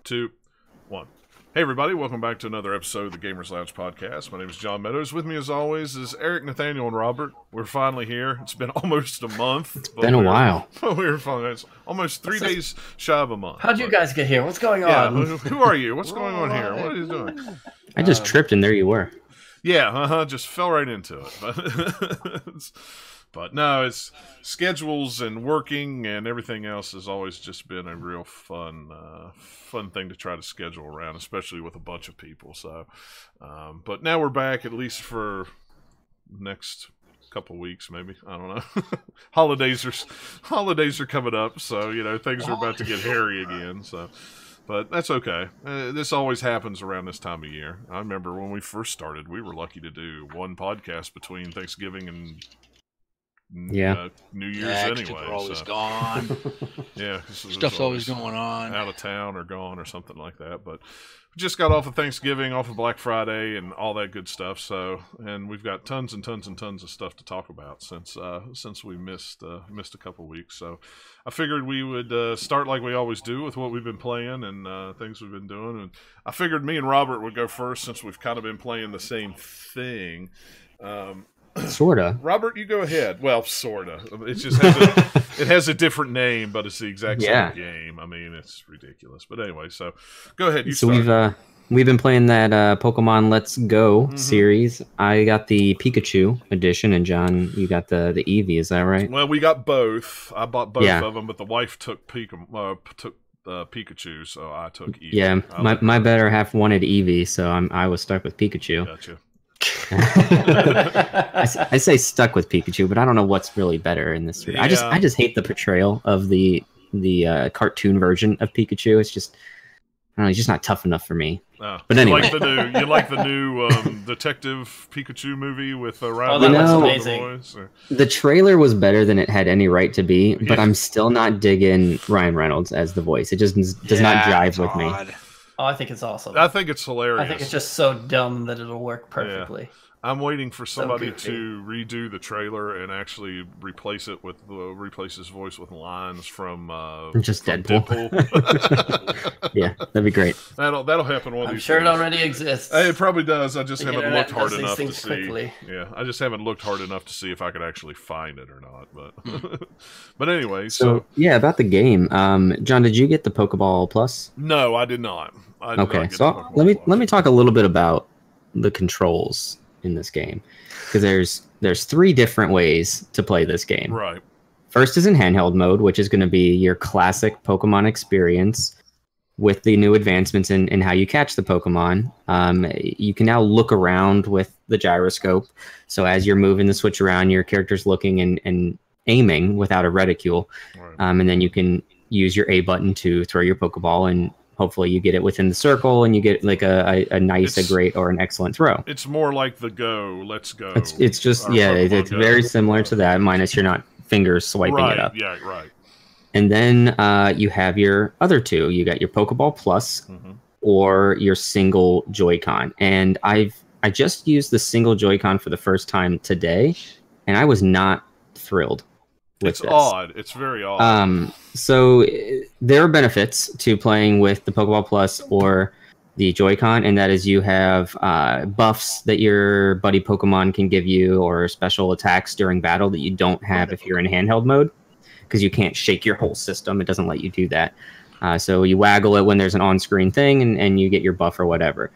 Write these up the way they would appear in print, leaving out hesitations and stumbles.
2, 1. Hey everybody, welcome back to another episode of the Gamers Lounge podcast. My name is John Meadows. With me as always is Eric, Nathaniel, and Robert. We're finally here. It's been almost a month. It's been a while. We're finally, it's almost 3 days shy of a month. How'd you guys get here? What's going on? Yeah, who are you? What's going on here? What are you doing? I just tripped and there you were. Yeah, just fell right into it. But no, it's schedules and working and everything else has always just been a real fun thing to try to schedule around, especially with a bunch of people. So, but now we're back at least for next couple weeks, maybe. I don't know. holidays are coming up, so you know things are about to get hairy again. So. But that's okay. This always happens around this time of year. I remember when we first started, we were lucky to do one podcast between Thanksgiving and New Year's anyway. We're always gone. Yeah, Stuff's always going on. Out of town or gone or something like that. But we just got off of Thanksgiving, off of Black Friday, and all that good stuff. So, and we've got tons and tons and tons of stuff to talk about since we missed a couple weeks. So, I figured we would start like we always do with what we've been playing and things we've been doing. And I figured me and Robert would go first since we've kind of been playing the same thing. Sorta. Robert, you go ahead. Well, sorta. It just has a different name, but it's the exact same game. I mean, it's ridiculous. But anyway, so go ahead. You start. We've been playing that Pokemon Let's Go series. I got the Pikachu edition, and John, you got the Eevee. Is that right? Well, we got both. I bought both of them, but the wife took Pikachu, so I took Eevee. Yeah, my better half wanted Eevee, so I was stuck with Pikachu. Gotcha. I say stuck with Pikachu, but I don't know what's really better in this. Yeah. I just hate the portrayal of the cartoon version of Pikachu. It's just, I don't know, he's just not tough enough for me. But anyway, you like the new Detective Pikachu movie with Ryan Reynolds? The trailer was better than it had any right to be, but I'm still not digging Ryan Reynolds as the voice. It just does not jive with me. Oh, I think it's awesome. I think it's hilarious. I think it's just so dumb that it'll work perfectly. Yeah. I'm waiting for somebody to redo the trailer and actually replace it with his voice with lines from just Deadpool. Yeah, that'd be great. That'll happen one of these. I'm sure days. it already exists. It probably does. I just haven't looked hard enough to see. Quickly. Yeah, I just haven't looked hard enough to see if I could actually find it or not. But but anyway, so yeah, about the game. John, did you get the Pokeball Plus? No, I did not. So let me talk a little bit about the controls in this game, because there's 3 different ways to play this game. Right. First is in handheld mode, which is going to be your classic Pokemon experience with the new advancements in how you catch the Pokemon. You can now look around with the gyroscope, so as you're moving the switch around, your character's looking and aiming without a reticule. Right. And then you can use your A button to throw your Pokeball, and hopefully you get it within the circle and you get like a nice, a great, or an excellent throw. It's more like the Let's Go. It's just, it's very similar to that, minus you're not fingers swiping it up. Yeah, right. And then you have your other 2. You got your Pokeball Plus or your single Joy-Con. And I just used the single Joy-Con for the first time today, and I was not thrilled. It's odd. It's very odd. So there are benefits to playing with the Pokeball Plus or the Joy-Con, and that is you have buffs that your buddy Pokemon can give you, or special attacks during battle that you don't have if you're in handheld mode, because you can't shake your whole system. It doesn't let you do that. So you waggle it when there's an on-screen thing, and you get your buff or whatever.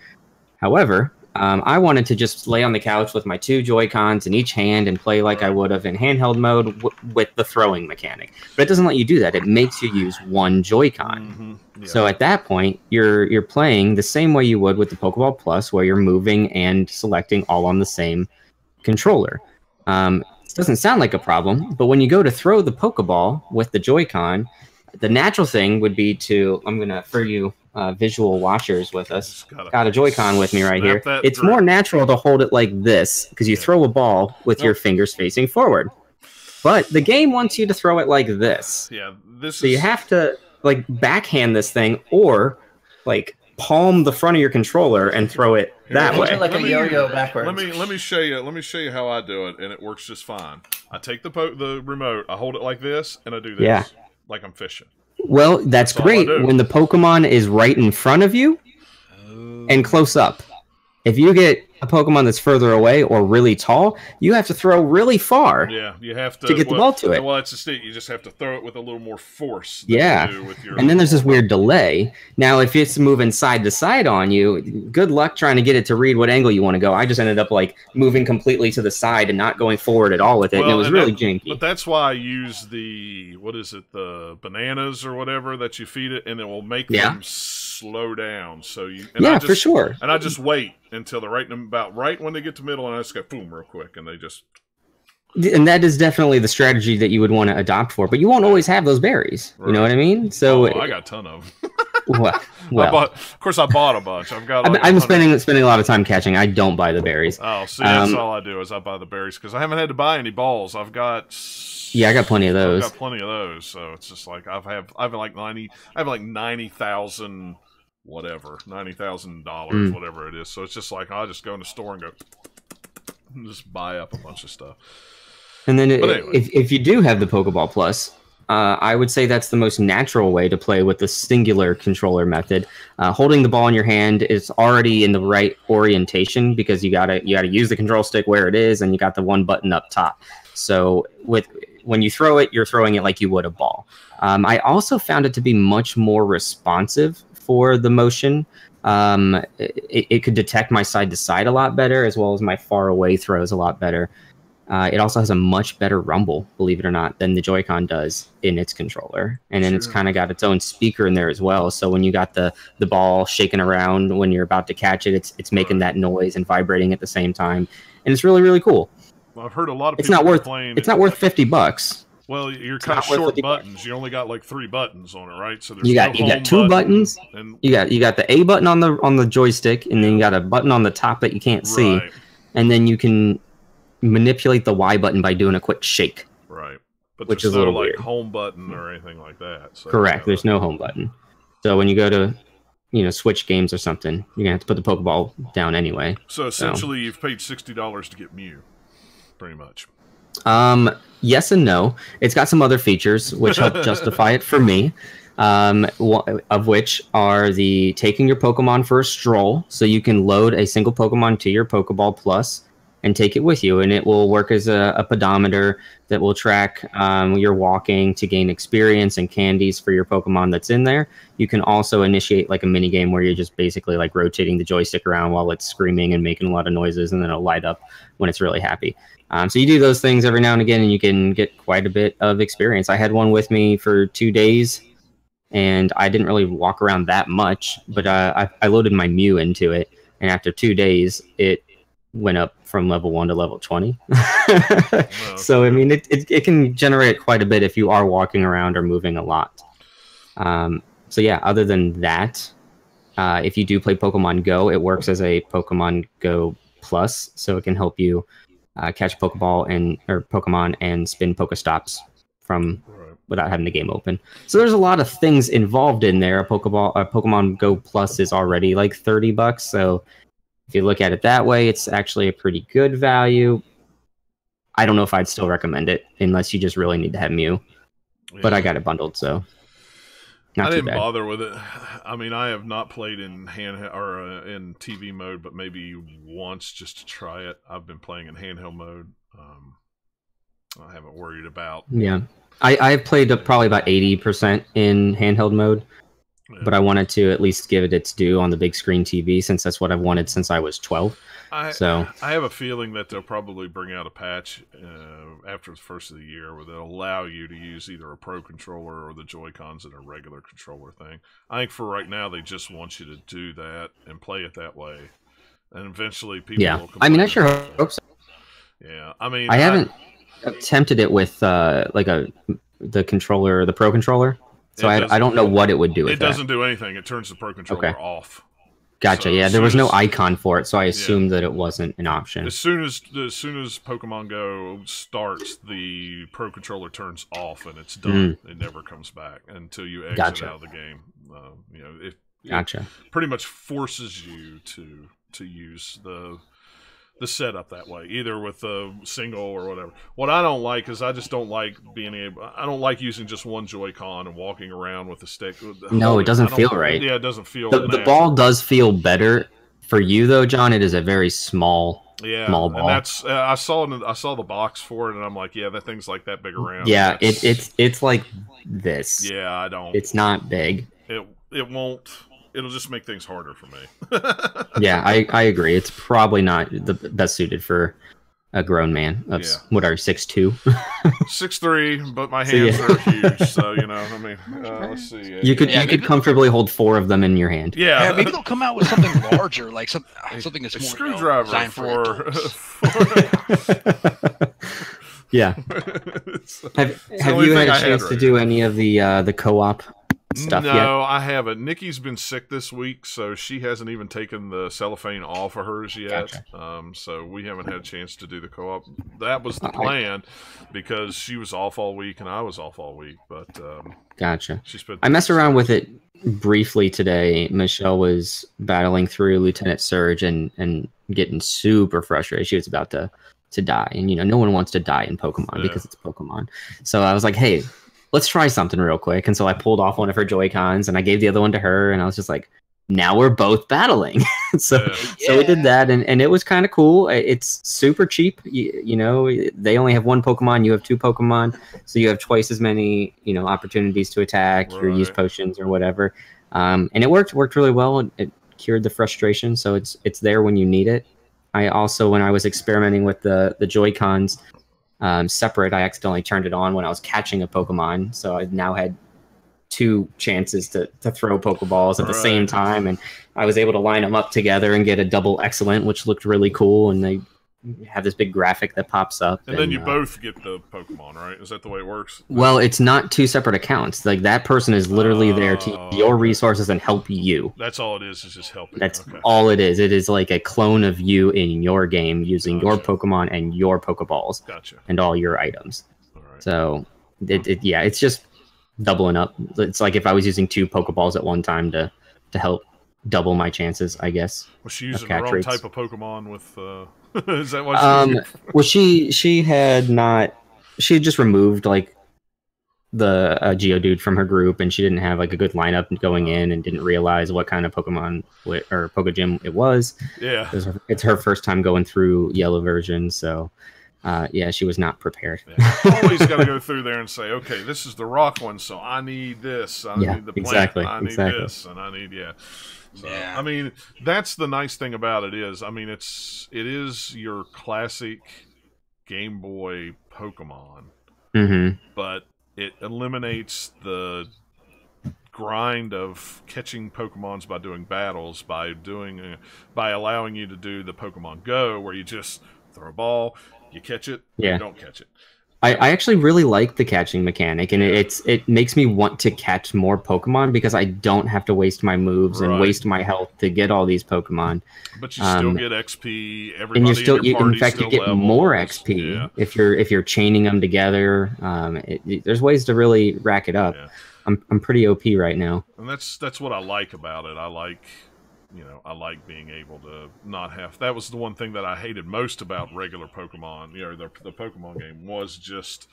However, I wanted to just lay on the couch with my 2 Joy-Cons in each hand and play like I would have in handheld mode with the throwing mechanic. But it doesn't let you do that. It makes you use 1 Joy-Con. Yeah. So at that point, you're playing the same way you would with the Pokeball Plus, where you're moving and selecting all on the same controller. It doesn't sound like a problem, but when you go to throw the Pokeball with the Joy-Con, the natural thing would be for you visual watchers with us, got a Joy-Con with me right here. It's more natural to hold it like this, because you throw a ball with your fingers facing forward. But the game wants you to throw it like this. Yeah, so you have to like backhand this thing, or like palm the front of your controller and throw it that way. Like a yo-yo backwards. Let me show you how I do it, and it works just fine. I take the remote, I hold it like this, and I do this like I'm fishing. Well, that's all I great do. when the Pokemon is right in front of you and close up. If you get a Pokemon that's further away or really tall, you have to throw really far. Yeah, you have to get the ball to it. Well, it's just you just have to throw it with a little more force. Than you do with your and then there's this weird delay. Now, if it's moving side to side on you, good luck trying to get it to read what angle you want to go. I just ended up like moving completely to the side and not going forward at all with it, and it was really janky. But that's why I use the the bananas or whatever that you feed it, and it will make them slow down. So you for sure. And I just wait until they're about right when they get to middle, and I just go boom real quick, and they just. And that is definitely the strategy that you would want to adopt for, but you won't always have those berries. Right. You know what I mean? So I got a ton of them. well, of course, I bought a bunch. I've got. Like I'm spending a lot of time catching. I don't buy the berries. Oh, see, that's all I do is I buy the berries because I haven't had to buy any balls. I've got. Yeah, I got plenty of those. I've got plenty of those, so it's just like I have like 90,000. Whatever, $90,000, whatever it is. So it's just like I'll just go in the store and go, and just buy up a bunch of stuff. And then anyway. if you do have the Pokeball Plus, I would say that's the most natural way to play with the singular controller method. Holding the ball in your hand is already in the right orientation because you gotta use the control stick where it is, and you got the one button up top. So when you throw it, you're throwing it like you would a ball. I also found it to be much more responsive for the motion. It could detect my side to side a lot better, as well as my far away throws a lot better. It also has a much better rumble, believe it or not, than the Joy-Con does in its controller. And then it's kind of got its own speaker in there as well. So when you got the ball shaking around when you're about to catch it, it's making that noise and vibrating at the same time. And it's really, really cool. Well, I've heard a lot of people complain. It's not worth $50. Well, you're kind of short buttons. You only got like 3 buttons on it, right? So there's you got 2 buttons. And you got the A button on the joystick, and then you got a button on the top that you can't see, and then you can manipulate the Y button by doing a quick shake. Right, but which is a little like weird. Home button or anything like that. So, correct. There's no home button. So when you go to switch games or something, you're gonna have to put the Pokeball down anyway. So essentially, you've paid $60 to get Mew, pretty much. Yes and no. It's got some other features which help justify it for me. Of which are the taking your Pokemon for a stroll, so you can load a single Pokemon to your Pokeball Plus and take it with you, and it will work as a pedometer that will track your walking to gain experience and candies for your Pokemon that's in there. You can also initiate like a mini game where you're just basically like rotating the joystick around while it's screaming and making a lot of noises, and then it'll light up when it's really happy. So you do those things every now and again, and you can get quite a bit of experience. I had one with me for 2 days, and I didn't really walk around that much, but I loaded my Mew into it, and after 2 days, it went up from level 1 to level 20. So, I mean, it can generate quite a bit if you are walking around or moving a lot. So, yeah, other than that, if you do play Pokemon Go, it works as a Pokemon Go Plus, so it can help you catch Pokemon and spin Pokestops from without having the game open. So there's a lot of things involved in there. A Pokemon Go Plus is already like $30, so if you look at it that way, it's actually a pretty good value. I don't know if I'd still recommend it unless you just really need to have Mew. Yeah. But I got it bundled, so I didn't bother with it. I mean, I have not played in handheld or in TV mode, but maybe once just to try it. I've been playing in handheld mode. I haven't worried about. Yeah, I've played probably about 80% in handheld mode, but I wanted to at least give it its due on the big screen TV since that's what I've wanted since I was 12. I have a feeling that they'll probably bring out a patch after the first of the year where they'll allow you to use either a Pro controller or the Joy-Cons in a regular controller thing. I think for right now, they just want you to do that and play it that way. And eventually people will complain. I mean, I sure hope so. Yeah, I mean... I haven't attempted it with the controller, the Pro controller. So I don't know what it would do with that. It doesn't do anything. It turns the Pro controller off. Gotcha. So yeah, there was no icon for it, so I assumed that it wasn't an option. As soon as Pokemon Go starts, the Pro controller turns off and it's done. It never comes back until you exit out of the game. It pretty much forces you to use the the setup that way, either with a single or whatever. What I don't like is I just don't like I don't like using just one Joy-Con and walking around with the stick. No, it doesn't feel right. Yeah, it doesn't feel. The ball does feel better for you though, John. It is a very small ball. And that's I saw the box for it, and I'm like, yeah, that thing's like that big around. Yeah, it's like this. Yeah, I don't. It's not big. It won't. It'll just make things harder for me. Yeah, I agree. It's probably not the best suited for a grown man of what are 6'2", 6'3", but my hands are huge. So I mean, let's see. You could comfortably hold 4 of them in your hand. Yeah, maybe they'll come out with something larger, like something that's more screwdriver designed for Yeah. Have you had a chance to do any of the co-op stuff yet? No, I haven't. Nikki's been sick this week, so she hasn't even taken the cellophane off of hers yet. Gotcha. So we haven't had a chance to do the co-op. That was the plan because she was off all week and I was off all week. But gotcha. I messed around with it briefly today. Michelle was battling through Lieutenant Surge and getting super frustrated. She was about to die, and no one wants to die in Pokemon because it's Pokemon. So I was like, hey, let's try something real quick. And so I pulled off one of her Joy-Cons and I gave the other one to her, and I was just like, now we're both battling. So we did that, and it was kind of cool. It's super cheap. They only have one Pokemon, you have 2 Pokemon, so you have twice as many opportunities to attack or use potions or whatever. And it worked really well. It cured the frustration, so it's there when you need it. I also, when I was experimenting with the Joy-Cons separate, I accidentally turned it on when I was catching a Pokemon, so I now had 2 chances to throw Pokeballs at the same time, and I was able to line them up together and get a double excellent, which looked really cool, and they have this big graphic that pops up. And then you both get the Pokemon, right? Is that the way it works? Well, it's not 2 separate accounts. Like, that person is literally there to use your resources and help you. That's all it is just helping. That's all it is. It is like a clone of you in your game using your Pokemon and your Pokeballs. Gotcha. And all your items. All right. So, it's just doubling up. It's like if I was using 2 Pokeballs at one time to help double my chances, I guess. Was she using the wrong type of Pokemon with... Is that what well, she had not. She had just removed like the Geodude from her group, and she didn't have like a good lineup going in, and didn't realize what kind of Pokemon or Pokegym it was. Yeah, it's her first time going through Yellow version, so she was not prepared. Always got to go through there and say, okay, this is the rock one, so I need this. I need the plant. I need this, and I need So, I mean, that's the nice thing about it is, I mean, it is your classic Game Boy Pokemon, but it eliminates the grind of catching Pokemons by doing battles, by allowing you to do the Pokemon Go, where you just throw a ball, you catch it, you don't catch it. I actually really like the catching mechanic, and it makes me want to catch more Pokemon because I don't have to waste my moves and waste my health to get all these Pokemon. But you still get XP. Everybody and in fact, you get more XP if you're chaining them together. There's ways to really rack it up. Yeah. I'm pretty OP right now, and that's what I like about it. I like being able to not have... That was the one thing that I hated most about regular Pokemon, the Pokemon game, was just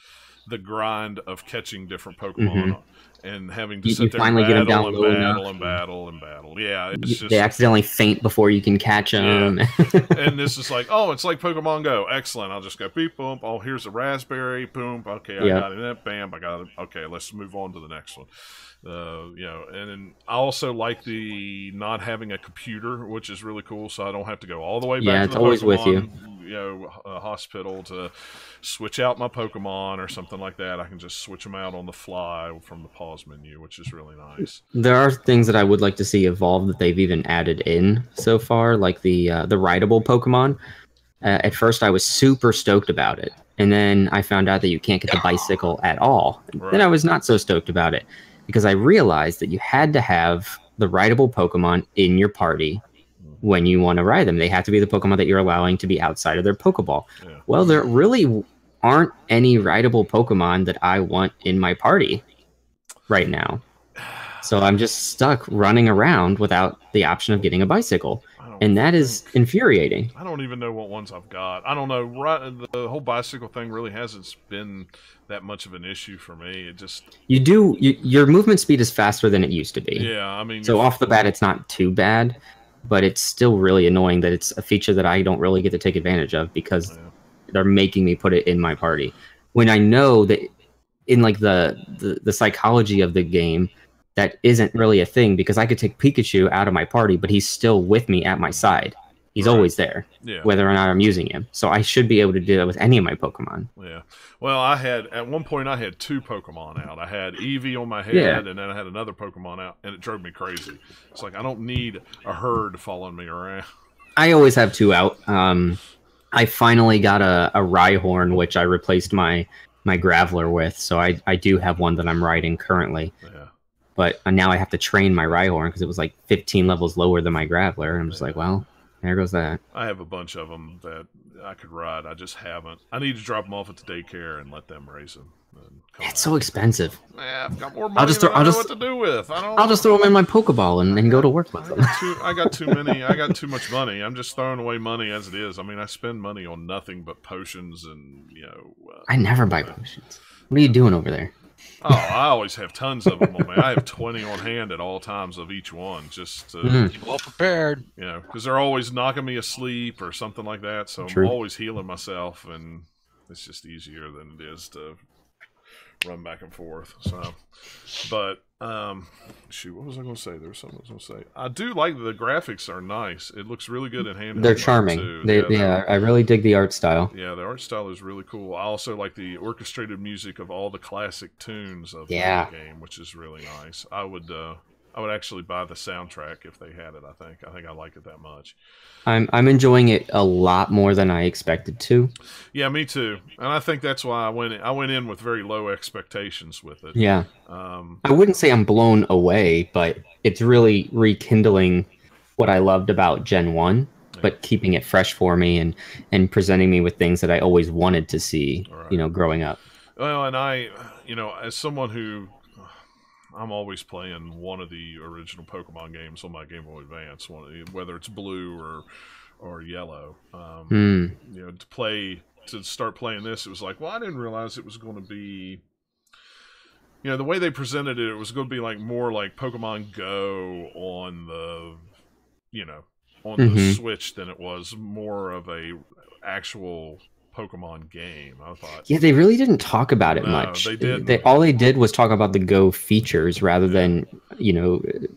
the grind of catching different Pokemon and having to sit there and battle. Yeah, they accidentally faint before you can catch them. Yeah. And this is like, it's like Pokemon Go. Excellent. I'll just go beep, boom. Oh, here's a raspberry. Boom. Okay, I got it. Bam, I got it. Okay, let's move on to the next one. And then I also like the not having a computer, which is really cool, so I don't have to go all the way back to the always Pokemon, with you. Hospital to switch out my Pokemon or something like that. I can just switch them out on the fly from the pause menu, which is really nice. There are things that I would like to see evolve that they've even added in so far, like the rideable Pokemon. At first, I was super stoked about it, and then I found out that you can't get the bicycle at all. Then I was not so stoked about it, because I realized that you had to have the rideable Pokemon in your party when you want to ride them. They have to be the Pokemon that you're allowing to be outside of their Pokeball. Yeah. Well, there really aren't any rideable Pokemon that I want in my party right now. So I'm just stuck running around without the option of getting a bicycle. and that is infuriating. I don't even know what ones I've got. I don't know. Right, the whole bicycle thing really hasn't been that much of an issue for me. It just Your movement speed is faster than it used to be. yeah. I mean, so off the bat, it's not too bad, but it's still really annoying that it's a feature that I don't really get to take advantage of because they're making me put it in my party when I know that in like the psychology of the game. That isn't really a thing because I could take Pikachu out of my party, but he's still with me at my side. He's always there, whether or not I'm using him. So I should be able to do that with any of my Pokemon. Yeah. Well, at one point I had 2 Pokemon out. I had Eevee on my head, and then I had another Pokemon out, and it drove me crazy. It's like I don't need a herd following me around. I always have 2 out. I finally got a Rhyhorn, which I replaced my Graveler with. So I do have one that I'm riding currently. Yeah. But now I have to train my Rhyhorn because it was like 15 levels lower than my Graveler. And I'm just like, well, there goes that. I have a bunch of them that I could ride. I just haven't. I need to drop them off at the daycare and let them raise them. It's so expensive. Yeah, I've got more money than I know what to do with. I'll just throw them in my Pokeball and go to work with them. I got too many. I got too much money. I'm just throwing away money as it is. I mean, I spend money on nothing but potions and, I never buy potions. What are you doing over there? Oh, I always have tons of them on me. I have 20 on hand at all times of each one, just well prepared. Because they're always knocking me asleep or something like that. So I'm always healing myself, and it's just easier than it is to run back and forth. So, but shoot, what was I going to say? There was something I was going to say. I do like the graphics are nice. It looks really good in handheld. They're charming. I really dig the art style. Yeah, the art style is really cool. I also like the orchestrated music of all the classic tunes of the game, which is really nice. I would actually buy the soundtrack if they had it. I think I like it that much. I'm enjoying it a lot more than I expected to. Yeah, me too. And I think that's why I went in with very low expectations with it. Yeah. I wouldn't say I'm blown away, but it's really rekindling what I loved about Gen 1, but keeping it fresh for me and presenting me with things that I always wanted to see, growing up. Well, and I, as someone who I'm always playing one of the original Pokemon games on my Game Boy Advance, whether it's blue or yellow. To start playing this, it was like, well, I didn't realize it was going to be, the way they presented it, it was going to be like more like Pokemon Go on the, the Switch than it was more of a actual Pokemon game. I thought. Yeah, they really didn't talk about it much. They did. All they did was talk about the Go features rather than,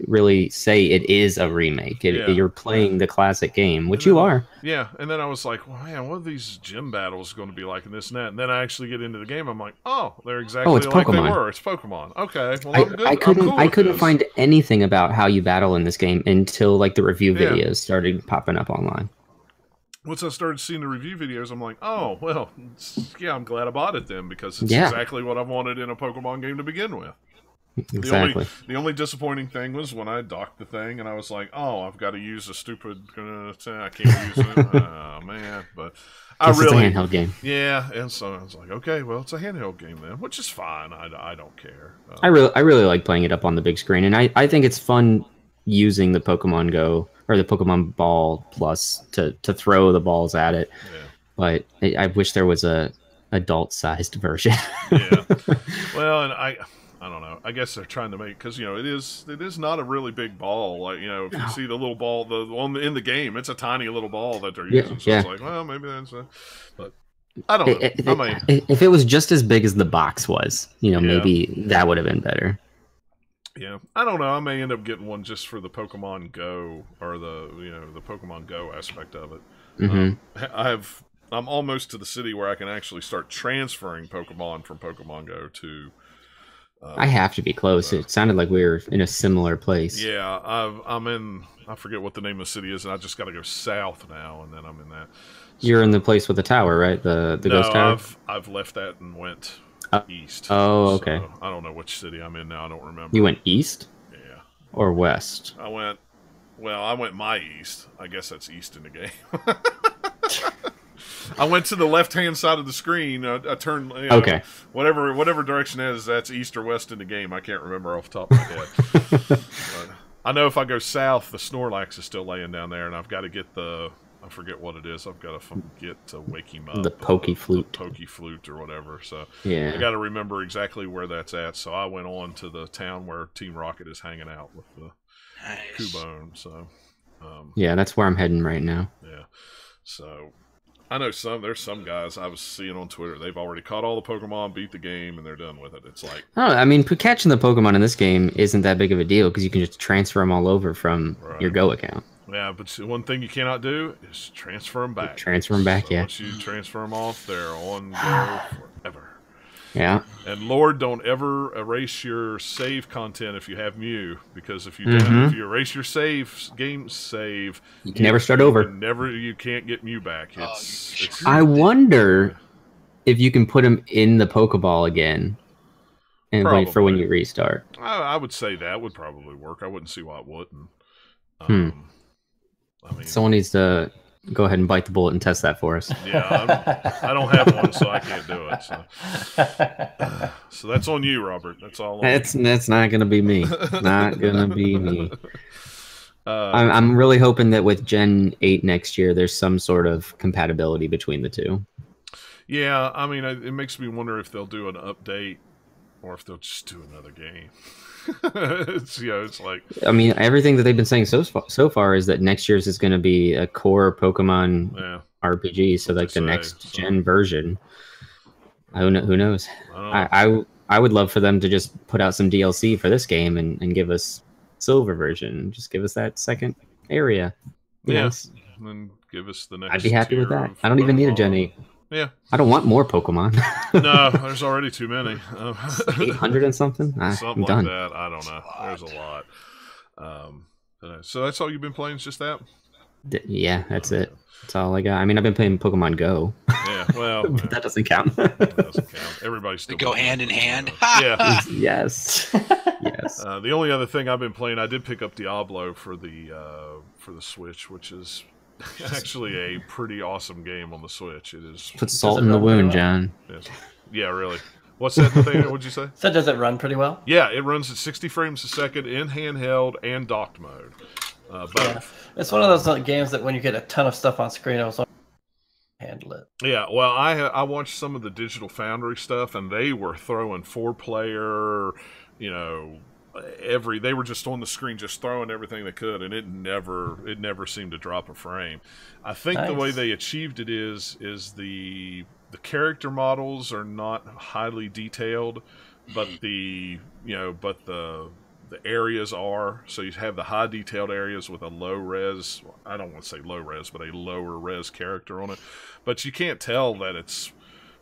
really say it is a remake. You're playing the classic game, which you are. Yeah, and then I was like, well, man, what are these gym battles going to be like in this and that? And then I actually get into the game. I'm like, oh, they're exactly like Pokemon. they were. It's Pokemon. Okay, well, I'm good. I couldn't find anything about how you battle in this game until like the review videos started popping up online. Once I started seeing the review videos, I'm like, oh, well, yeah, I'm glad I bought it then, because it's exactly what I wanted in a Pokemon game to begin with. Exactly. The only disappointing thing was when I docked the thing, and I was like, oh, I've got to use a stupid... I can't use it. Oh, man. But it's a handheld game. Yeah, and so I was like, okay, well, it's a handheld game then, which is fine. I don't care. I really like playing it up on the big screen, and I think it's fun using the Pokemon Go... or the Pokemon Ball Plus to throw the balls at it. Yeah. But I wish there was a adult-sized version. Yeah. Well, and I don't know. I guess they're trying to make, because it is not a really big ball. Like if you see the little ball, the one in the game, it's a tiny little ball that they're using. So it's like, well, maybe that's but I don't know. If it was just as big as the box was, maybe that would have been better. Yeah, I don't know. I may end up getting one just for the Pokemon Go or the Pokemon Go aspect of it. I'm almost to the city where I can actually start transferring Pokemon from Pokemon Go to. I have to be close. It sounded like we were in a similar place. Yeah, I'm in. I forget what the name of the city is, and I just got to go south now, and then I'm in that. So, you're in the place with the tower, right? The ghost tower. I've left that and went east. Oh, okay. So I don't know which city I'm in now. I don't remember. You went east? Yeah. Or west? I went my east. I guess that's east in the game. I went to the left-hand side of the screen. I turned. Okay. Whatever direction it is, that's east or west in the game. I can't remember off the top of my head. I know if I go south, the Snorlax is still laying down there, and I've got to get I forget what it is. I've got to get to wake him up. The Pokey Flute. The Pokey Flute or whatever. So Yeah. I got to remember exactly where that's at. So I went on to the town where Team Rocket is hanging out with the Cubone. So Yeah, that's where I'm heading right now. yeah. So I know there's some guys I was seeing on Twitter. They've already caught all the Pokemon, beat the game, and they're done with it. It's like, Oh, I mean, catching the Pokemon in this game isn't that big of a deal because you can just transfer them all over from your Go account. yeah, but one thing you cannot do is transfer them back. Transfer them back, So yeah. Once you transfer them off, they're on Go forever. Yeah. And Lord, don't ever erase your save content if you have Mew, because if you don't, if you erase your game save, You can never start over. You can't get Mew back. It's I wonder if you can put them in the Pokeball again and wait for when you restart. I would say that would probably work. I wouldn't see why it wouldn't. I mean, Someone needs to go ahead and bite the bullet and test that for us. yeah, I don't have one, so I can't do it. So that's on you, Robert. That's all. That's not gonna be me. Not gonna be me. I'm really hoping that with Gen 8 next year, there's some sort of compatibility between the two. Yeah, I mean, it makes me wonder if they'll do an update or if they'll just do another game. It's like, I mean, everything that they've been saying so far is that next year's is going to be a core Pokemon RPG. So like the next gen version. Who knows? I would love for them to just put out some DLC for this game and give us Silver version. Just give us that second area. Yes. And then give us the next. I'd be happy with that. I don't even need a Gen 8. Yeah. I don't want more Pokemon. No, there's already too many. 800 and something? Something I'm like done. that. I don't know. There's a lot. So that's all you've been playing, is just that? Yeah, that's it. That's all I got. I mean, I've been playing Pokemon Go. Yeah, well. That doesn't count. That doesn't count. Everybody's still They go hand in hand. Yeah. Yes. Yes. The only other thing I've been playing, I did pick up Diablo for the Switch, which is actually a pretty awesome game on the Switch. It is. Put salt in the wound, John. Yeah, really. What's that thing? What'd you say? So does it run pretty well? Yeah, it runs at 60 frames a second in handheld and docked mode. It's one of those games that when you get a ton of stuff on screen, I was like, handle it. Yeah, well, I watched some of the Digital Foundry stuff, and they were throwing 4-player, they were just on the screen just throwing everything they could, and it never seemed to drop a frame. I think the way they achieved it is the character models are not highly detailed, but the areas are. So you have the high detailed areas with a low res, I don't want to say low res, but a lower res character on it. But you can't tell that it's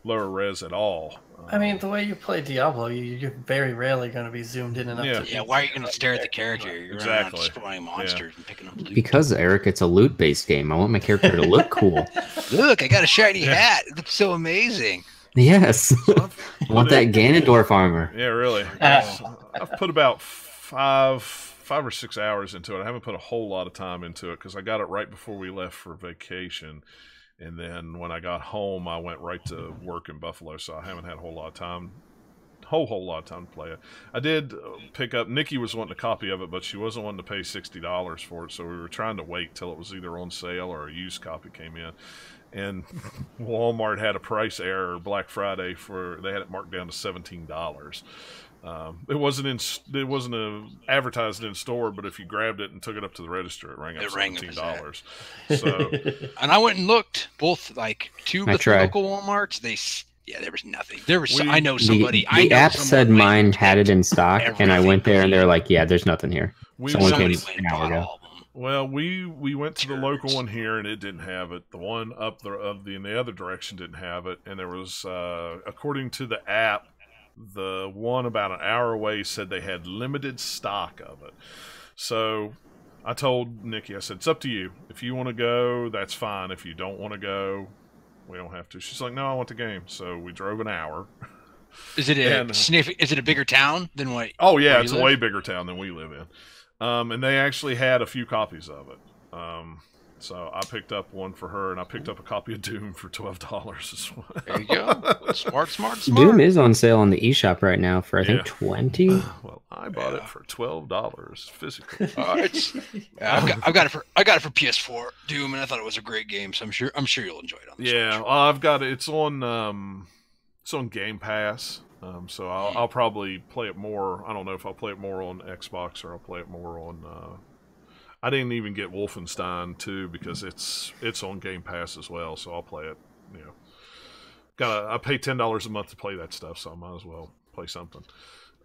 lower res at all. I mean, the way you play Diablo, you're very rarely going to be zoomed in enough. Yeah, why are you going to stare at the character? You're exactly destroying monsters and picking up loot. Because, Eric, it's a loot-based game. I want my character to look cool. Look, I got a shiny hat. It looks so amazing. Yes. I want that Ganondorf armor. Yeah, really. I've put about 5 or 6 hours into it. I haven't put a whole lot of time into it because I got it right before we left for vacation. And then when I got home, I went right to work in Buffalo, so I haven't had a whole lot of time to play it. I did pick up, Nikki was wanting a copy of it, but she wasn't wanting to pay $60 for it, so we were trying to wait till it was either on sale or a used copy came in. And Walmart had a price error Black Friday they had it marked down to $17. It wasn't advertised in store, but if you grabbed it and took it up to the register, it rang up $17. So, and I went and looked both two of the local WalMarts. There was nothing. I know somebody. The app said mine had it in stock, and I went there and they're like, "Yeah, there's nothing here." Someone came an hour ago. Well, we went to the local one here and it didn't have it. The one up in the other direction didn't have it, and there was, according to the app, the one about an hour away said they had limited stock of it. So I told Nikki, I said, it's up to you. If you want to go, that's fine. If you don't want to go, we don't have to. She's like, no, I want the game. So we drove an hour. Is it a bigger town than what? Oh yeah, it's a way bigger town than we live in. And they actually had a few copies of it. So I picked up one for her, and I picked up a copy of Doom for $12 as well. There you go. Smart. Doom is on sale on the eShop right now for I think $20. Well, I bought it for $12 physically. I've got it for PS4 Doom, and I thought it was a great game. So I'm sure you'll enjoy it on the Switch. I've got it. It's on Game Pass. So I'll probably play it more. I don't know if I'll play it more on Xbox or I'll play it more on. I didn't even get Wolfenstein 2 because it's on Game Pass as well, so I'll play it. You know, I pay $10 a month to play that stuff, so I might as well play something.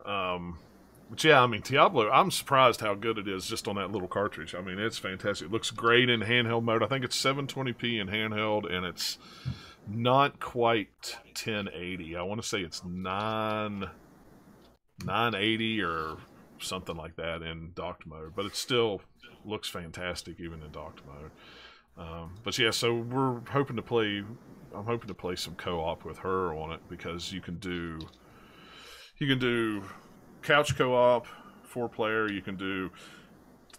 But yeah, I mean Diablo. I'm surprised how good it is just on that little cartridge. I mean, it's fantastic. It looks great in handheld mode. I think it's 720p in handheld, and it's not quite 1080. I want to say it's 980 or something like that in docked mode, but it still looks fantastic even in docked mode. But yeah, so we're hoping to play. I'm hoping to play some co-op with her on it because you can do couch co-op 4-player. You can do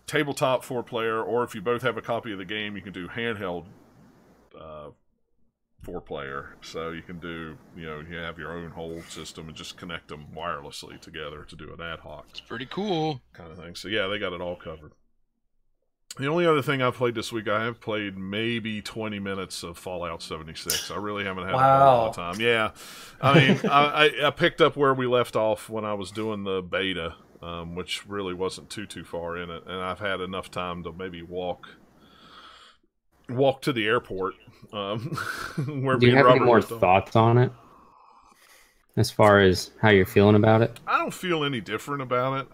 tabletop 4-player, or if you both have a copy of the game, you can do handheld 4-player. So you can do, you have your own whole system and just connect them wirelessly together to do an ad hoc. It's pretty cool kind of thing. So yeah, they got it all covered. The only other thing I've played this week, I have played maybe 20 minutes of Fallout 76. I really haven't had a lot of time. Yeah, I mean, I picked up where we left off when I was doing the beta, which really wasn't too far in it, and I've had enough time to maybe walk to the airport. Where Do you have any more thoughts on it? As far as how you're feeling about it? I don't feel any different about it.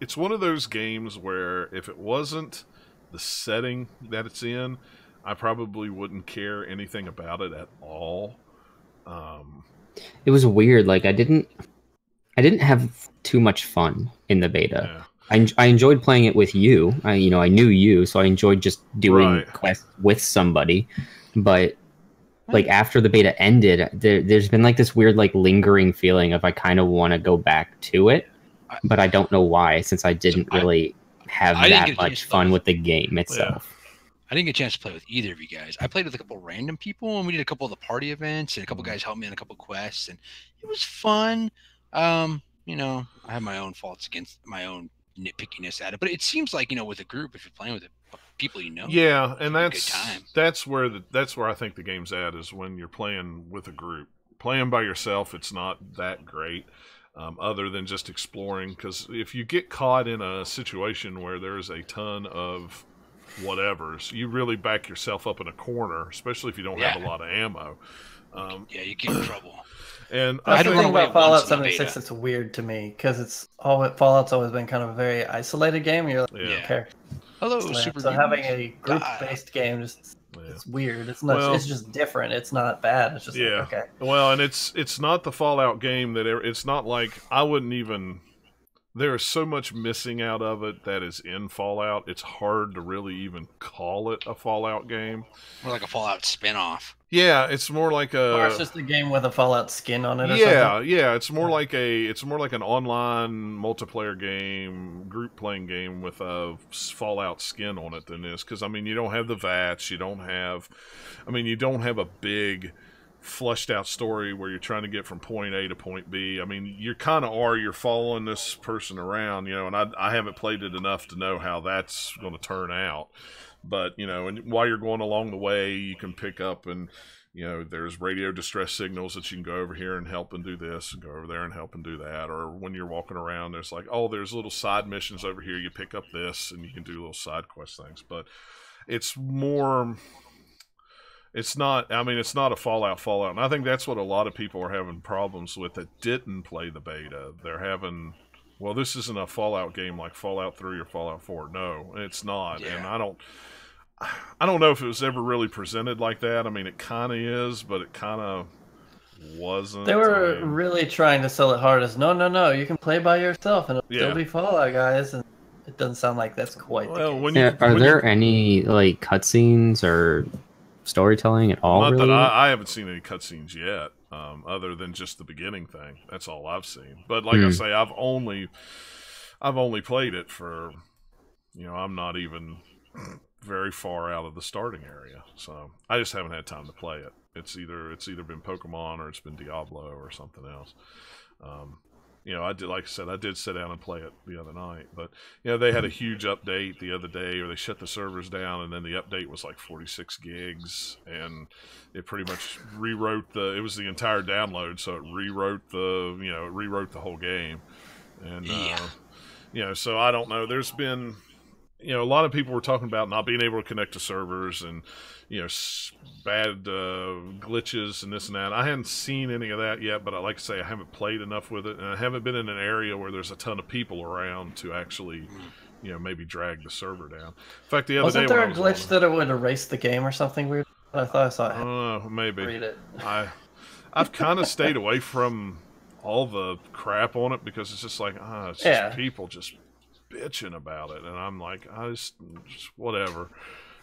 It's one of those games where if it wasn't the setting that it's in, I probably wouldn't care anything about it at all. It was weird. Like I didn't have too much fun in the beta. Yeah. I enjoyed playing it with you. I knew you, so I enjoyed just doing quests with somebody. But like after the beta ended, there's been like this weird like lingering feeling of I kind of want to go back to it, but I don't know why, since I didn't really have that much fun with the game itself. Yeah. I didn't get a chance to play with either of you guys. I played with a couple of random people, and we did a couple of the party events, and a couple guys helped me on a couple of quests, and it was fun. I have my own faults against my own nitpickiness at it, but it seems like with a group, if you're playing with people yeah, and that's where I think the game's at, is when you're playing with a group. Playing by yourself, it's not that great, other than just exploring, because if you get caught in a situation where there's a ton of whatevers, you really back yourself up in a corner, especially if you don't have a lot of ammo. You get in trouble. And I don't think about Fallout 76. It's weird to me because Fallout's always been kind of a very isolated game. You're like, okay. Hello, super. So having a group-based game it's weird. It's not. It's just different. It's not bad. It's just like, okay. Well, and it's not the Fallout game that it's not like I wouldn't even. There is so much missing out of it that is in Fallout. It's hard to really even call it a Fallout game. More like a Fallout spin-off. Yeah, it's more like or it's just a game with a Fallout skin on it. Or something. Yeah, it's more like an online multiplayer game, group playing game with a Fallout skin on it than this. Because you don't have the VATS, you don't have a big flushed out story where you're trying to get from point A to point B. You're following this person around, and I haven't played it enough to know how that's going to turn out. But, and while you're going along the way, you can pick up and, there's radio distress signals that you can go over here and help and do this, and go over there and help and do that. Or when you're walking around, there's like, there's little side missions over here. You pick up this and you can do little side quest things. But it's more... It's not a Fallout. And I think that's what a lot of people are having problems with that didn't play the beta. They're having, this isn't a Fallout game like Fallout 3 or Fallout 4. No, it's not. Yeah. And I don't know if it was ever really presented like that. It kind of is, but it kind of wasn't. They were really trying to sell it hard as, no, you can play by yourself and it'll still be Fallout, guys. And it doesn't sound like that's quite the case. Are there any like cutscenes or storytelling at all? Not really? that I haven't seen any cutscenes yet, other than just the beginning thing. That's all I've seen. But like I say, I've only played it for, I'm not even very far out of the starting area. So I just haven't had time to play it. It's either been Pokemon or it's been Diablo or something else. You know, I did, like I said, I did sit down and play it the other night, but you know, they had a huge update the other day, or they shut the servers down, and then the update was like 46 gigs, and it pretty much rewrote it was the entire download, so it rewrote the whole game, and you know, so I don't know. There's been, you know, a lot of people were talking about not being able to connect to servers and, you know, bad glitches and this and that. I haven't seen any of that yet, but like I say, I haven't played enough with it, and I haven't been in an area where there's a ton of people around to actually, you know, maybe drag the server down. In fact, the other day, wasn't there a glitch that it would erase the game or something weird? I thought I saw it. Maybe. Read it. I've kind of stayed away from all the crap on it because it's just like, it's just people just bitching about it, and I'm like, just whatever.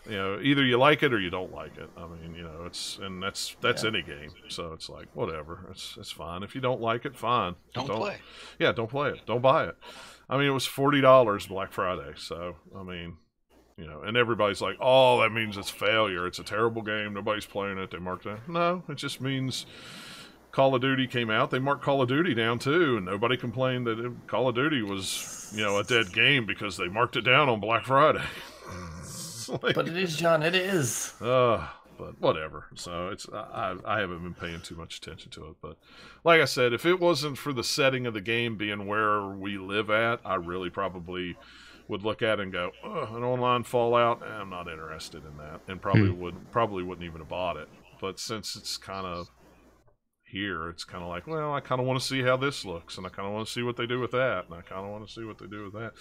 You know, either you like it or you don't like it. I mean, you know, that's any game. So it's like, whatever. It's fine. If you don't like it, fine. Don't play. Yeah, don't play it. Don't buy it. I mean, it was $40 Black Friday. So I mean, you know, and everybody's like, oh, that means it's failure. It's a terrible game. Nobody's playing it. They marked it. No, it just means Call of Duty came out. They marked Call of Duty down too, and nobody complained that Call of Duty was, you know, a dead game because they marked it down on Black Friday. Like, but it is, John. It is. But whatever. So I haven't been paying too much attention to it. But like I said, if it wasn't for the setting of the game being where we live at, I really probably would look at it and go, an online Fallout. I'm not interested in that, and probably wouldn't even have bought it. But since it's kind of here, it's kind of like, well, I kind of want to see how this looks, and I kind of want to see what they do with that, and I kind of want to see what they do with that.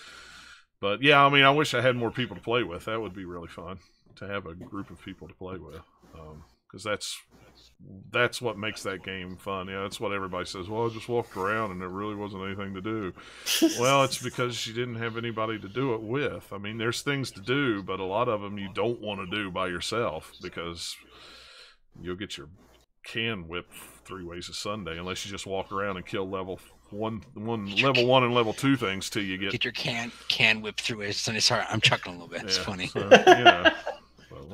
But yeah, I mean, I wish I had more people to play with. That would be really fun to have a group of people to play with, because that's what makes that game fun. Yeah, that's what everybody says. Well, I just walked around and there really wasn't anything to do. Well, it's because you didn't have anybody to do it with. I mean, there's things to do, but a lot of them you don't want to do by yourself because you'll get your can whipped 3 ways a Sunday unless you just walk around and kill level one level 1 and level 2 things till you get your can whipped through ways a Sunday. Sorry, I'm chuckling a little bit. It's funny. So, yeah.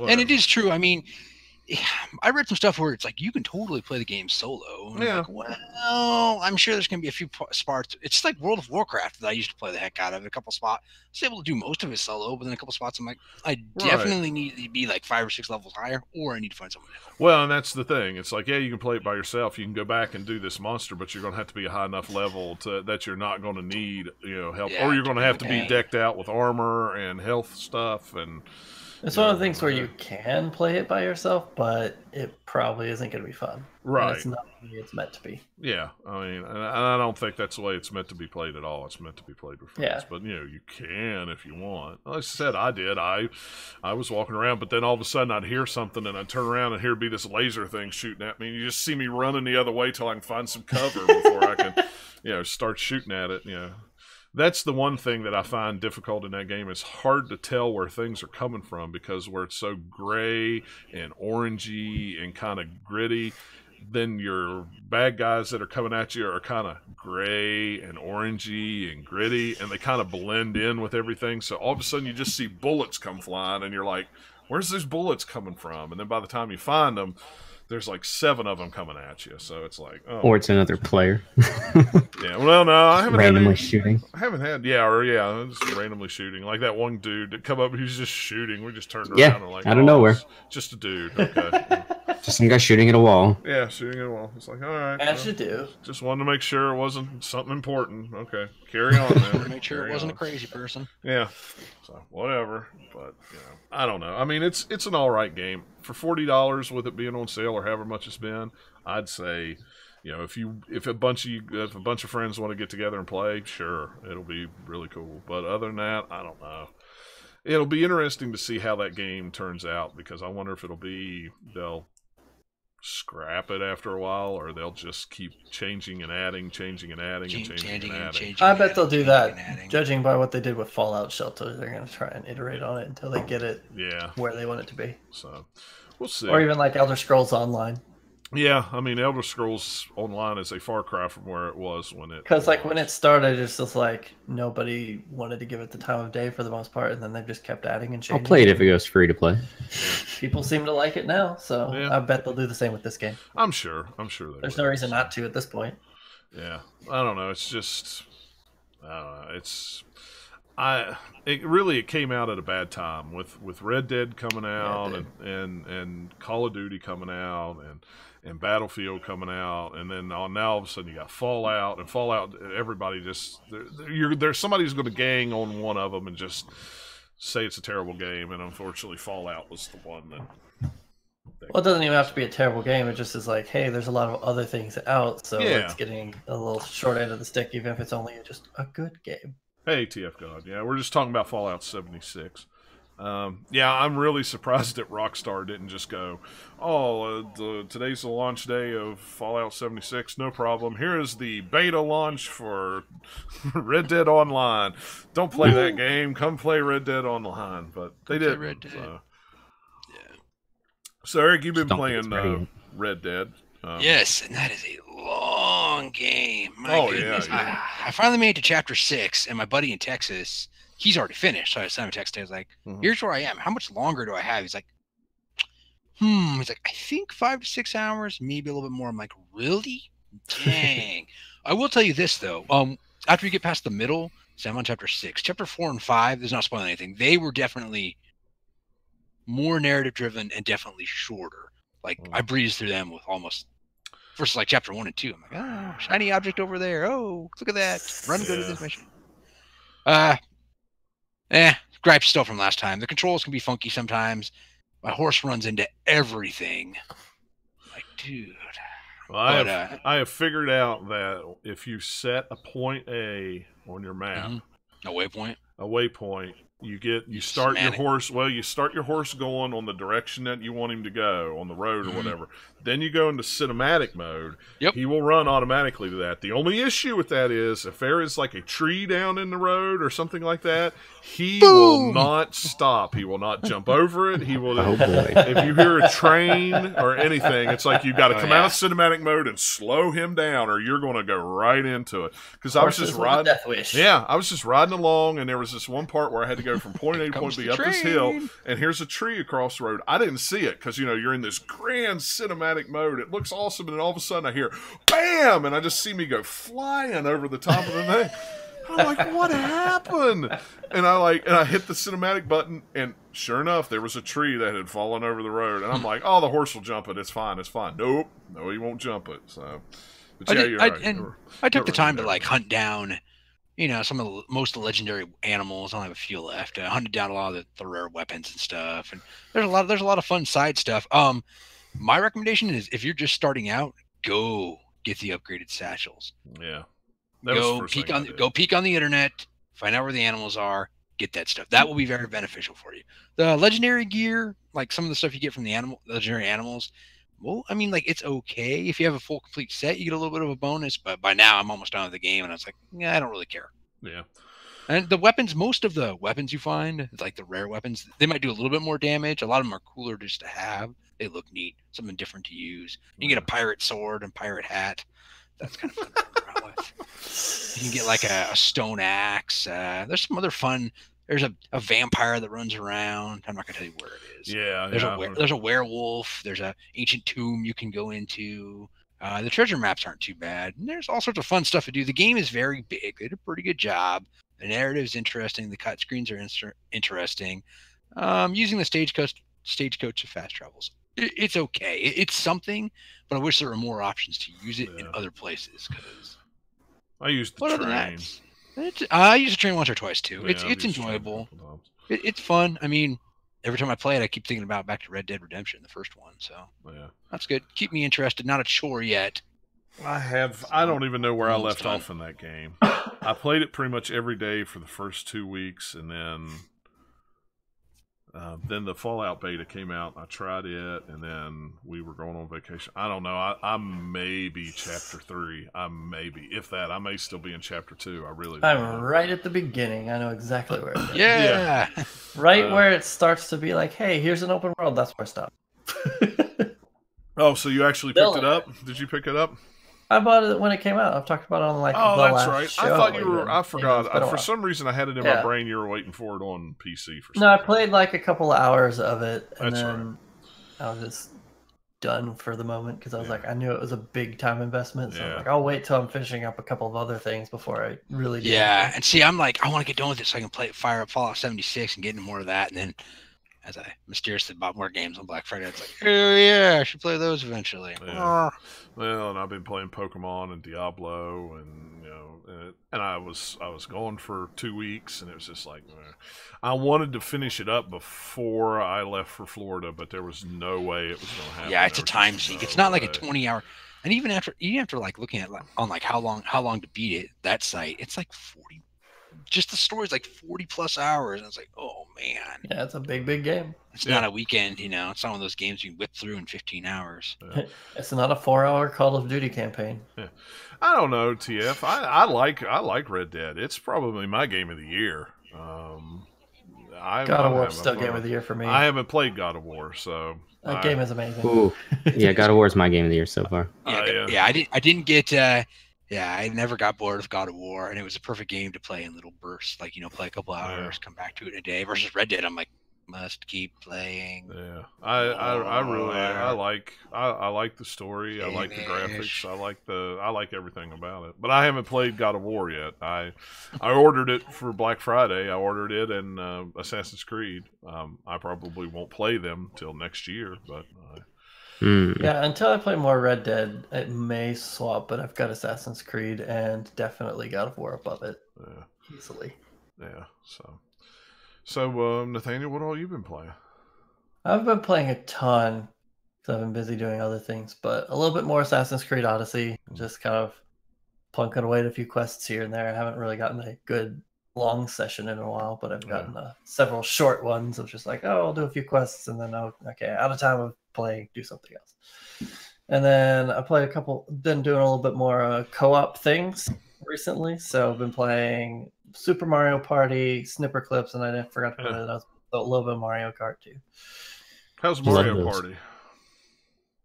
And it is true. I mean, I read some stuff where it's like you can totally play the game solo. And I'm like, well, I'm sure there's going to be a few spots. It's like World of Warcraft that I used to play the heck out of. A couple spots, I was able to do most of it solo, but then a couple spots, I'm like, I definitely need to be like 5 or 6 levels higher, or I need to find someone else. Well, and that's the thing. It's like, yeah, you can play it by yourself. You can go back and do this monster, but you're going to have to be a high enough level that you're not going to need, you know, help, or you're going to have to be decked out with armor and health stuff and. It's one of the things where you can play it by yourself, but it probably isn't going to be fun. Right. It's not the way it's meant to be. Yeah. I mean, and I don't think that's the way it's meant to be played at all. It's meant to be played with friends. Yeah. But, you know, you can if you want. Like I said, I did. I was walking around, but then all of a sudden I'd hear something, and I'd turn around and here'd be this laser thing shooting at me. And you just see me running the other way till I can find some cover before I can, you know, start shooting at it, you know. That's the one thing that I find difficult in that game. It's hard to tell where things are coming from because where it's so gray and orangey and kind of gritty, then your bad guys that are coming at you are kind of gray and orangey and gritty, and they kind of blend in with everything. So all of a sudden you just see bullets come flying, and you're like, where's those bullets coming from? And then by the time you find them, there's like 7 of them coming at you, so it's like, oh. Or it's another player. Yeah, well, no, I haven't randomly shooting. I haven't had, just randomly shooting. Like that one dude that come up, he was just shooting. We just turned around and like, out of nowhere, just a dude. Okay, just some guy shooting at a wall. Yeah, shooting at a wall. It's like, all right, as you do. Just wanted to make sure it wasn't something important. Okay, carry on, man. Make sure it wasn't a crazy person. Yeah, so whatever. But you know, I don't know. I mean, it's an all right game for $40 with it being on sale or however much it's been. I'd say, you know, if a bunch of friends want to get together and play, sure, it'll be really cool. But other than that, I don't know. It'll be interesting to see how that game turns out because I wonder if they'll scrap it after a while or they'll just keep changing and adding. I bet they'll do that. Judging by what they did with Fallout Shelter, they're going to try and iterate on it until they get it where they want it to be. So we'll see. Or even like Elder Scrolls Online. Yeah, I mean, Elder Scrolls Online is a far cry from where it was when it. Because like when it started, it's just like nobody wanted to give it the time of day for the most part, and then they just kept adding and I'll changing. play it if it goes free to play. People seem to like it now, so Yeah. I bet they'll do the same with this game. I'm sure. There's no reason not to at this point. Yeah, I don't know. It's just, I don't know. It came out at a bad time with Red Dead coming out and Call of Duty coming out and Battlefield coming out, and then now all of a sudden you got Fallout, and Fallout, everybody just there's somebody who's going to gang on one of them and just say it's a terrible game, and unfortunately Fallout was the one that. Well, it doesn't even have to be a terrible game. It just is like, hey, there's a lot of other things out, so it's getting a little short end of the stick, even if it's only just a good game. Hey, TF God. Yeah, we're just talking about Fallout 76. Yeah, I'm really surprised that Rockstar didn't just go, today's the launch day of Fallout 76, no problem. Here is the beta launch for Red Dead Online. Don't play that game, come play Red Dead Online. But they did. Red Dead. So, Eric, you've been playing Red Dead. Yes, and that is a long game. My goodness. Yeah. I finally made it to chapter 6, and my buddy in Texas, he's already finished. So I sent him a text. I was like, here's where I am. How much longer do I have? He's like, He's like, I think 5 to 6 hours, maybe a little bit more. I'm like, really? Dang. I will tell you this, though. After you get past the middle, so I'm on chapter 6. Chapter 4 and 5, there's not spoiling anything. They were definitely more narrative driven and definitely shorter. Like I breezed through them with almost versus like chapter 1 and 2. I'm like, oh, shiny object over there. Oh, look at that. Run, go to this mission. Gripes still from last time. The controls can be funky sometimes. My horse runs into everything. Like, dude. Well, I have figured out that if you set a point A on your map, a waypoint, you start your horse. Well, you start your horse going on the direction that you want him to go on the road or whatever. Then you go into cinematic mode. Yep. He will run automatically to that. The only issue with that is if there is like a tree down in the road or something like that, he will not stop. He will not jump over it. He will. If you hear a train or anything, it's like you've got to come out of cinematic mode and slow him down, or you're going to go right into it. Because I was just riding. Yeah, I was just riding along, and there was this one part where I had to go from point A to point B up this hill, and here's a tree across the road. I didn't see it because you're in this grand cinematic mode. It looks awesome, and then all of a sudden I hear bam, and I just see me go flying over the top of the thing. I'm like, what happened? And I hit the cinematic button, and sure enough, there was a tree that had fallen over the road. And I'm like, oh, the horse will jump it. It's fine. Nope, no, he won't jump it. So, but yeah, you're right. And I took the time to like hunt down, some of the most legendary animals. I only have a few left. I hunted down a lot of the rare weapons and stuff. And there's a lot of fun side stuff. My recommendation is if you're just starting out, go get the upgraded satchels. Yeah. Go peek on the internet, find out where the animals are, get that stuff. That will be very beneficial for you. The legendary gear, like some of the stuff you get from the legendary animals, well, I mean, like it's okay if you have a full complete set, you get a little bit of a bonus. But by now, I'm almost done with the game, and I was like, I don't really care. Yeah. And the weapons, most of the weapons you find, like the rare weapons, they might do a little bit more damage. A lot of them are cooler just to have. They look neat, something different to use. You can get a pirate sword and pirate hat. That's kind of fun to run around with. You can get like a stone axe. There's some other fun. There's a vampire that runs around. I'm not gonna tell you where it is. Yeah. There's a werewolf. There's an ancient tomb you can go into. The treasure maps aren't too bad. And there's all sorts of fun stuff to do. The game is very big. They did a pretty good job. The narrative is interesting. The cut screens are interesting. Using the stagecoach to fast travels. It's okay. It's something, but I wish there were more options to use it in other places. Because I used the train. I used the train once or twice too. It's enjoyable. It's fun. I mean, every time I play it, I keep thinking about back to Red Dead Redemption, the first one. So that's good. Keep me interested. Not a chore yet. I don't even know where I left off in that game. I played it pretty much every day for the first 2 weeks, and then the Fallout beta came out. I tried it, and then we were going on vacation. I don't know. I may be chapter 3. If that. I may still be in chapter 2. I really don't know. Right at the beginning. I know exactly where it is. Yeah. Right where it starts to be like, hey, here's an open world. That's where I stop. Oh, so you actually picked it up? Did you pick it up? I bought it when it came out. I've talked about it on like oh, the that's last right. show. I thought you were. Even. I forgot. For while. some reason, I had it in my brain. You were waiting for it on PC for. No, I played like a couple of hours of it, and that's then I was just done for the moment because I was like, I knew it was a big time investment. So I was like, I'll wait till I'm finishing up a couple of other things before I really. Yeah, and see, I'm like, I want to get done with it so I can fire up Fallout 76 and get into more of that, and then. As I mysteriously bought more games on Black Friday, it's like, oh yeah, I should play those eventually. Yeah. Well, and I've been playing Pokemon and Diablo, and and I was gone for 2 weeks, and it was just like, I wanted to finish it up before I left for Florida, but there was no way it was going to happen. Yeah, it's a time sink. It's not like a 20-hour, and even after like looking at on like how long to beat it, that site, it's like 40. Just the story's like 40 plus hours. And I was like, oh man. Yeah, it's a big game. It's not a weekend, It's not one of those games you can whip through in 15 hours. Yeah. It's not a 4-hour Call of Duty campaign. Yeah. I don't know, TF. I like Red Dead. It's probably my game of the year. God of War is still game of the year for me. I haven't played God of War, so that game is amazing. Ooh. Yeah, God of War is my game of the year so far. I didn't get I never got bored of God of War, and it was a perfect game to play in little bursts, like play a couple hours, come back to it in a day. Versus Red Dead, I'm like, must keep playing. Yeah, I really like the story. I like the graphics. I like everything about it. But I haven't played God of War yet. I ordered it for Black Friday. I ordered it and Assassin's Creed. I probably won't play them till next year, but. Yeah, until I play more Red Dead, it may swap, but I've got Assassin's Creed and definitely God of War above it. Yeah. Easily. Yeah, so Nathaniel, what all you been playing? I've been playing a ton because I've been busy doing other things, but a little bit more Assassin's Creed Odyssey, just kind of plunking away at a few quests here and there. I haven't really gotten a good long session in a while, but I've gotten several short ones of just like, I'll do a few quests and then out of time of playing, do something else. And then I played been doing a little bit more co-op things recently. So I've been playing Super Mario Party, Snipper Clips, and I forgot to put it. I was a little bit of Mario Kart too. How's Mario Party?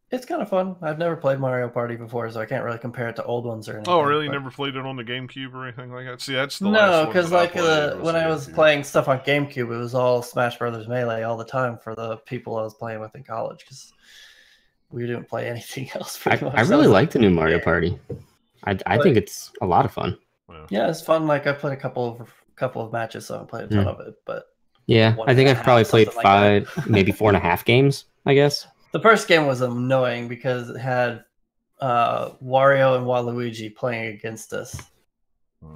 It's kind of fun. I've never played Mario Party before, so I can't really compare it to old ones or anything. Oh, really? You never played it on the GameCube or anything like that? See, that's the last one. No, because when I was playing stuff on GameCube, it was all Smash Brothers Melee all the time for the people I was playing with in college, because we didn't play anything else. I really like the new Mario Party. I think it's a lot of fun. Yeah, it's fun. Like I played a couple of matches, so I haven't played a ton of it. But yeah, I think I've probably played 5, maybe 4.5 games, I guess. The first game was annoying because it had Wario and Waluigi playing against us.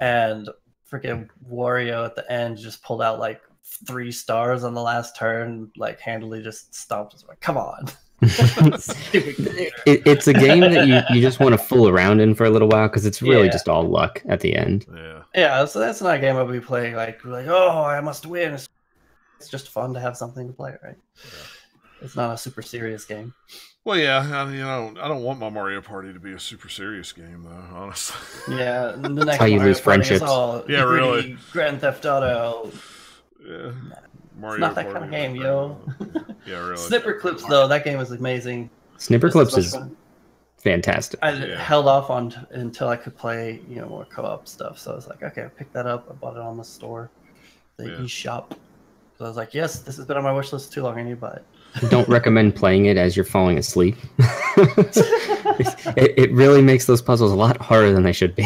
And freaking Wario at the end just pulled out like 3 stars on the last turn, like handily just stomped us. Like, come on. It's a game that you just want to fool around in for a little while because it's really just all luck at the end. Yeah, so that's not a game I'll be playing like, oh, I must win. It's just fun to have something to play, right? It's not a super serious game. Well, yeah, I don't want my Mario Party to be a super serious game, though. Honestly. Yeah, the next that's how you lose friendships. Really. Grand Theft Auto. Yeah. It's not that kind of game, yo. Yeah, really. Snipper Clips, though, that game was amazing. Snipper Clips is fantastic. I held off until I could play, more co-op stuff. So I was like, okay, I picked that up. I bought it on the store, the eShop. So I was like, yes, this has been on my wish list too long. I need to buy it. Don't recommend playing it as you're falling asleep. It really makes those puzzles a lot harder than they should be.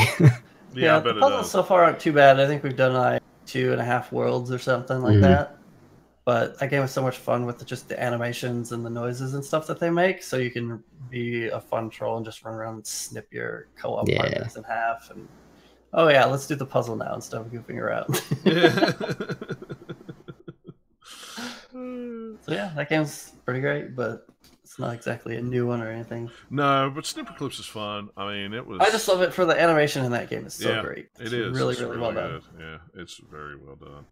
Yeah, the puzzles so far aren't too bad. I think we've done like 2.5 worlds or something like that. But that game was so much fun with just the animations and the noises and stuff that they make. So you can be a fun troll and just run around and snip your co-op partners in half. And oh yeah, let's do the puzzle now instead of goofing around. So yeah, that game's pretty great, but it's not exactly a new one or anything. No, but Snipper Clips is fun. I mean, it was. I just love it for the animation in that game. It's so great. It is really well done. Yeah, it's very well done.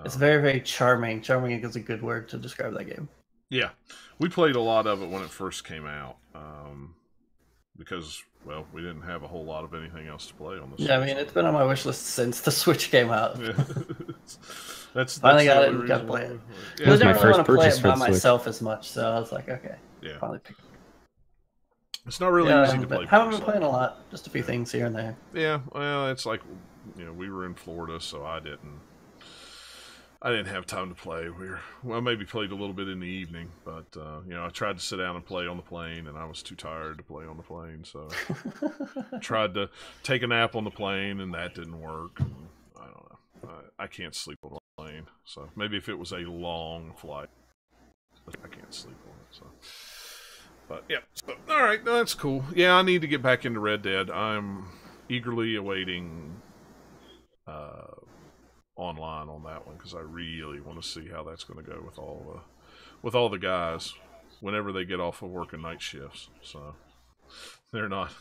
It's very, very charming. Charming is a good word to describe that game. Yeah, we played a lot of it when it first came out, because we didn't have a whole lot of anything else to play on the Switch. Yeah, I mean, it's been on my wish list since the Switch came out. Yeah. That's finally got it and got to play it. Yeah, I didn't my really first want to play purchase it for by the Switch. myself as much, so I was like, okay, finally pick it. It's not really easy to play. Haven't been playing a lot. Just a few things here and there. Yeah, well, it's like, we were in Florida, so I didn't have time to play. I maybe played a little bit in the evening, but I tried to sit down and play on the plane, and I was too tired to play on the plane, so tried to take a nap on the plane, and that didn't work. And I don't know. I can't sleep on a plane, so maybe if it was a long flight, I can't sleep on it. So, but yeah, so, all right, no, that's cool. Yeah, I need to get back into Red Dead. I'm eagerly awaiting online on that one because I really want to see how that's going to go with all the guys whenever they get off of working night shifts. So they're not.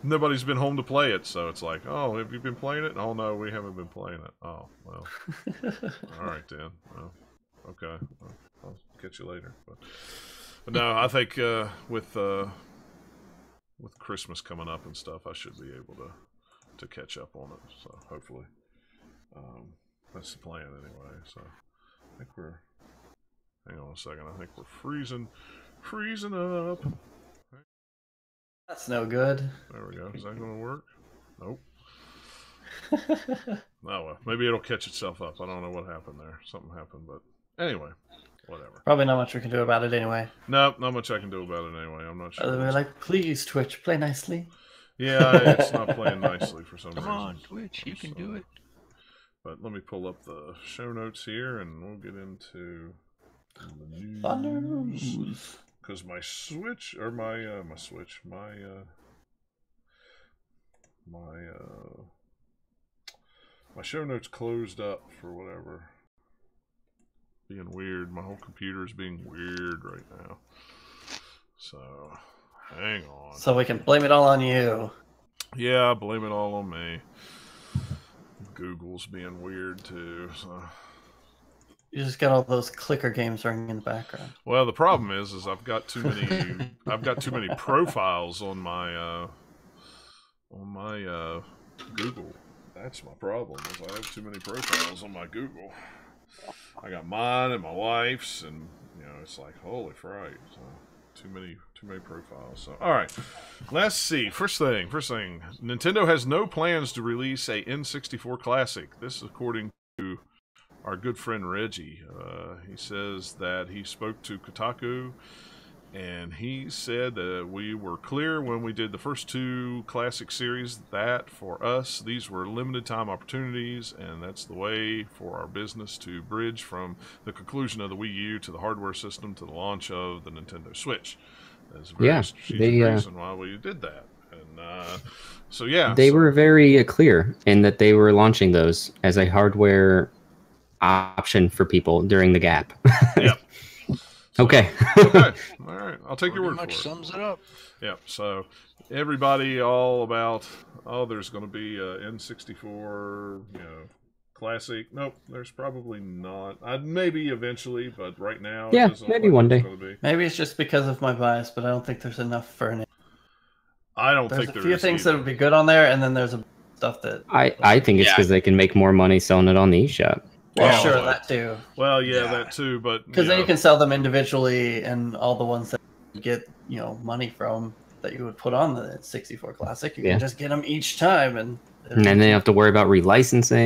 Nobody's been home to play it, so it's like, oh, have you been playing it? Oh no, we haven't been playing it. Oh well, all right then. Well, okay, well, I'll catch you later. But no, I think with Christmas coming up and stuff, I should be able to catch up on it. So hopefully, that's the plan anyway. So I think we're. Hang on a second. I think we're freezing up. That's no good. There we go. Is that going to work? Nope. Oh well, maybe it'll catch itself up. I don't know what happened there. Something happened, but anyway, whatever. Probably not much we can do about it anyway. No, not much I can do about it anyway. I'm not sure. We're like, please, Twitch, play nicely. Yeah, it's not playing nicely for some reason. Come on, Twitch, you can do it. But let me pull up the show notes here, and we'll get into the Thunder news. Because my Switch, or my show notes closed up for whatever. Being weird. My whole computer is being weird right now. So, hang on. So we can blame it all on you. Yeah, blame it all on me. Google's being weird too, so... You just got all those clicker games running in the background. Well, the problem is I've got too many profiles on my Google. That's my problem. Is I have too many profiles on my Google. I got mine and my wife's, and it's like holy fright. So too many profiles. So all right, let's see. First thing. Nintendo has no plans to release a N64 Classic. This is according to our good friend Reggie. He says that he spoke to Kotaku, and he said that we were clear when we did the first two Classic series that for us these were limited time opportunities, and that's the way for our business to bridge from the conclusion of the Wii U to the hardware system to the launch of the Nintendo Switch. That's a very strategic reason why we did that. And so yeah, they were very clear in that they were launching those as a hardware option for people during the gap. Yep. So, okay. Okay. All right. I'll take your word for it. Sums it up. Yep. So everybody all about, there's going to be a N64, Classic. Nope. There's probably not. Maybe eventually, but right now. Yeah. Maybe one day. Maybe it's just because of my bias, but I don't think there's enough for an. I don't think there's a few things that would be good on there, and then there's stuff that. I think it's because they can make more money selling it on the eShop. Well, sure, that too. Well, yeah, that too, but because then you can sell them individually, and all the ones that you get, money from that you would put on the 64 Classic, you can just get them each time, and then they have to worry about relicensing.